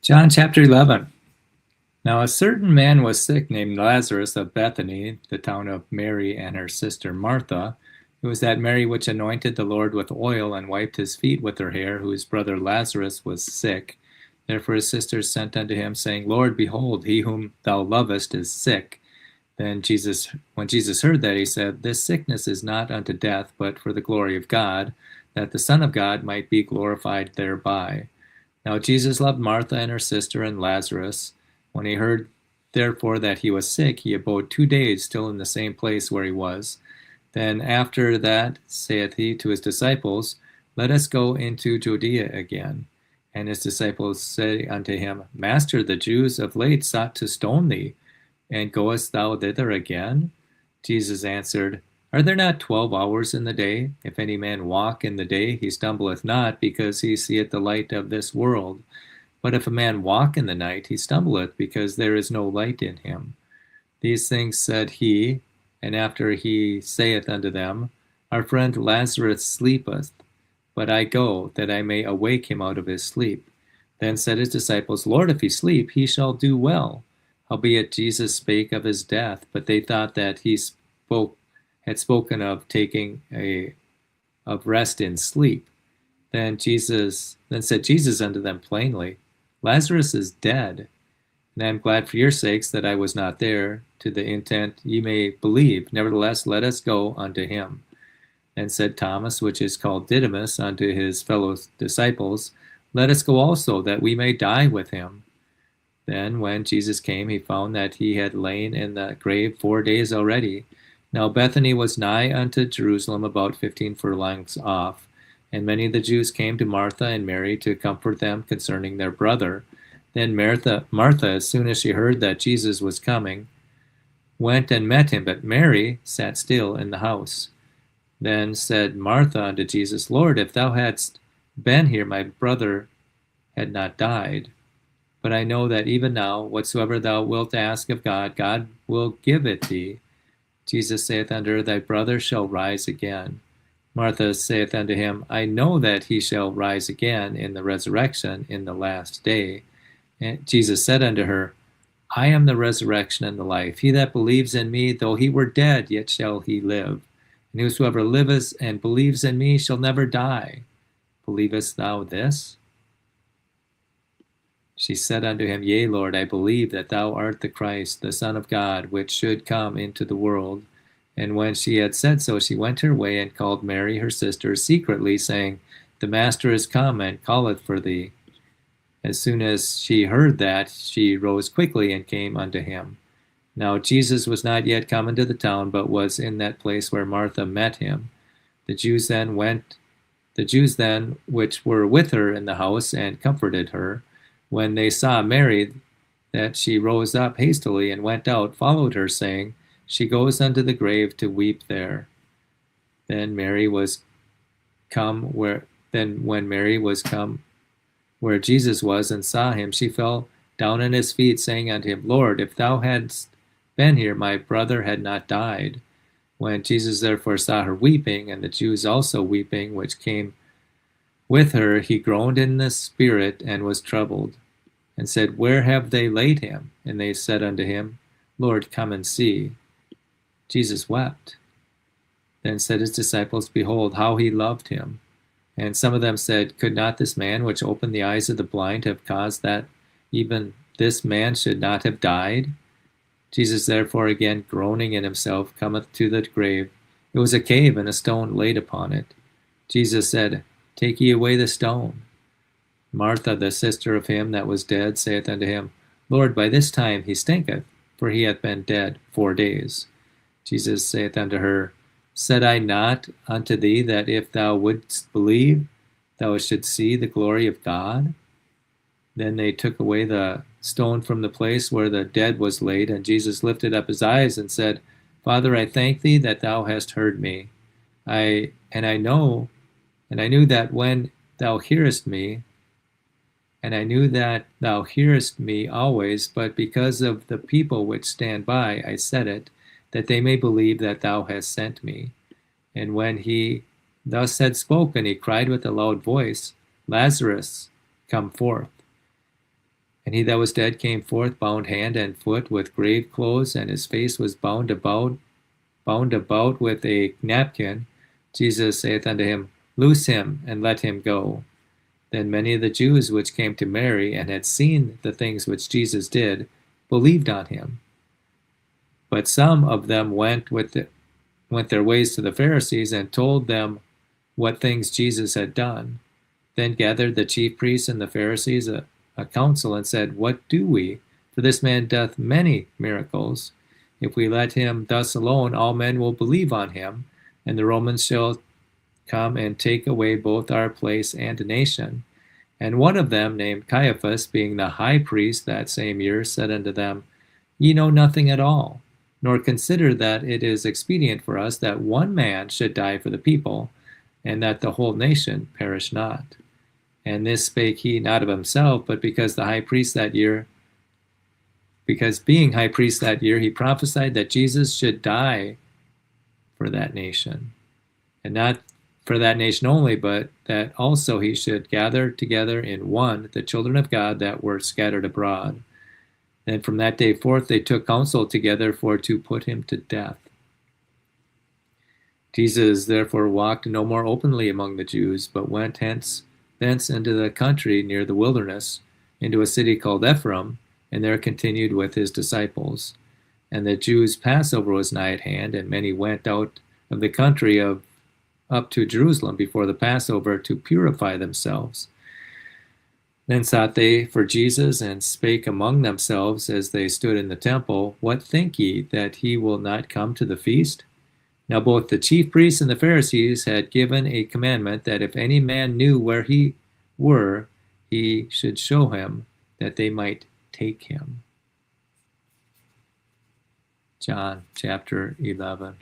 John chapter 11. Now a certain man was sick named Lazarus of Bethany, the town of Mary and her sister Martha. It was that Mary which anointed the Lord with oil and wiped his feet with her hair, whose brother Lazarus was sick. Therefore his sisters sent unto him, saying, Lord, behold, he whom thou lovest is sick. When Jesus heard that, he said, This sickness is not unto death, but for the glory of God, that the Son of God might be glorified thereby. Now Jesus loved Martha and her sister and Lazarus. When he heard therefore that he was sick, he abode 2 days still in the same place where he was. Then after that saith he to his disciples, Let us go into Judea again. And his disciples say unto him, Master, the Jews of late sought to stone thee, and goest thou thither again? Jesus answered, Are there not 12 hours in the day? If any man walk in the day, he stumbleth not, because he seeth the light of this world. But if a man walk in the night, he stumbleth, because there is no light in him. These things said he, and after he saith unto them, Our friend Lazarus sleepeth, but I go, that I may awake him out of his sleep. Then said his disciples, Lord, if he sleep, he shall do well. Howbeit Jesus spake of his death, but they thought that he had spoken of taking of rest in sleep. Then said Jesus unto them plainly, Lazarus is dead, and I am glad for your sakes that I was not there, to the intent ye may believe. Nevertheless, let us go unto him. Then said Thomas, which is called Didymus, unto his fellow disciples, Let us go also, that we may die with him. Then when Jesus came, he found that he had lain in the grave 4 days already. Now Bethany was nigh unto Jerusalem, about 15 furlongs off. And many of the Jews came to Martha and Mary to comfort them concerning their brother. Then Martha, as soon as she heard that Jesus was coming, went and met him, but Mary sat still in the house. Then said Martha unto Jesus, Lord, if thou hadst been here, my brother had not died. But I know that even now, whatsoever thou wilt ask of God, God will give it thee. Jesus saith unto her, Thy brother shall rise again. Martha saith unto him, I know that he shall rise again in the resurrection in the last day. And Jesus said unto her, I am the resurrection and the life. He that believes in me, though he were dead, yet shall he live. And whosoever liveth and believes in me shall never die. Believest thou this? She said unto him, Yea, Lord, I believe that thou art the Christ, the Son of God, which should come into the world. And when she had said so, she went her way and called Mary her sister secretly, saying, The Master is come, and calleth for thee. As soon as she heard that, she rose quickly and came unto him. Now Jesus was not yet come into the town, but was in that place where Martha met him. The Jews then which were with her in the house, and comforted her. When they saw Mary, that she rose up hastily and went out, followed her, saying, She goes unto the grave to weep there. Then when Mary was come where Jesus was, and saw him, she fell down at his feet, saying unto him, Lord, if thou hadst been here, my brother had not died. When Jesus therefore saw her weeping, and the Jews also weeping, which came with her, he groaned in the spirit, and was troubled, and said, Where have they laid him? And they said unto him, Lord, come and see. Jesus wept. Then said his disciples, Behold, how he loved him. And some of them said, Could not this man which opened the eyes of the blind have caused that even this man should not have died? Jesus therefore, again groaning in himself, cometh to the grave. It was a cave, and a stone laid upon it. Jesus said, Take ye away the stone. Martha, the sister of him that was dead, saith unto him, Lord, by this time he stinketh, for he hath been dead 4 days. Jesus saith unto her, Said I not unto thee that if thou wouldst believe, thou shouldst see the glory of God? Then they took away the stone from the place where the dead was laid, and Jesus lifted up his eyes and said, Father, I thank thee that thou hast heard me. I knew that when thou hearest me, and I knew that thou hearest me always, but because of the people which stand by, I said it, that they may believe that thou hast sent me. And when he thus had spoken, he cried with a loud voice, Lazarus, come forth. And he that was dead came forth, bound hand and foot with grave clothes, and his face was bound about with a napkin. Jesus saith unto him, Loose him, and let him go. Then many of the Jews which came to Mary, and had seen the things which Jesus did, believed on him. But some of them went their ways to the Pharisees, and told them what things Jesus had done. Then gathered the chief priests and the Pharisees a council, and said, What do we? For this man doth many miracles. If we let him thus alone, all men will believe on him, and the Romans shall come and take away both our place and nation. And one of them, named Caiaphas, being the high priest that same year, said unto them, Ye know nothing at all, nor consider that it is expedient for us that one man should die for the people, and that the whole nation perish not. And this spake he not of himself, but because being high priest that year, he prophesied that Jesus should die for that nation, and not for that nation only, but that also he should gather together in one the children of God that were scattered abroad. Then from that day forth they took counsel together for to put him to death. Jesus therefore walked no more openly among the Jews, but went thence into the country near the wilderness, into a city called Ephraim, and there continued with his disciples. And the Jews' Passover was nigh at hand, and many went out of the country up to Jerusalem before the Passover to purify themselves. Then sought they for Jesus, and spake among themselves as they stood in the temple, What think ye, that he will not come to the feast? Now both the chief priests and the Pharisees had given a commandment that if any man knew where he were, he should show him, that they might take him. John chapter 11.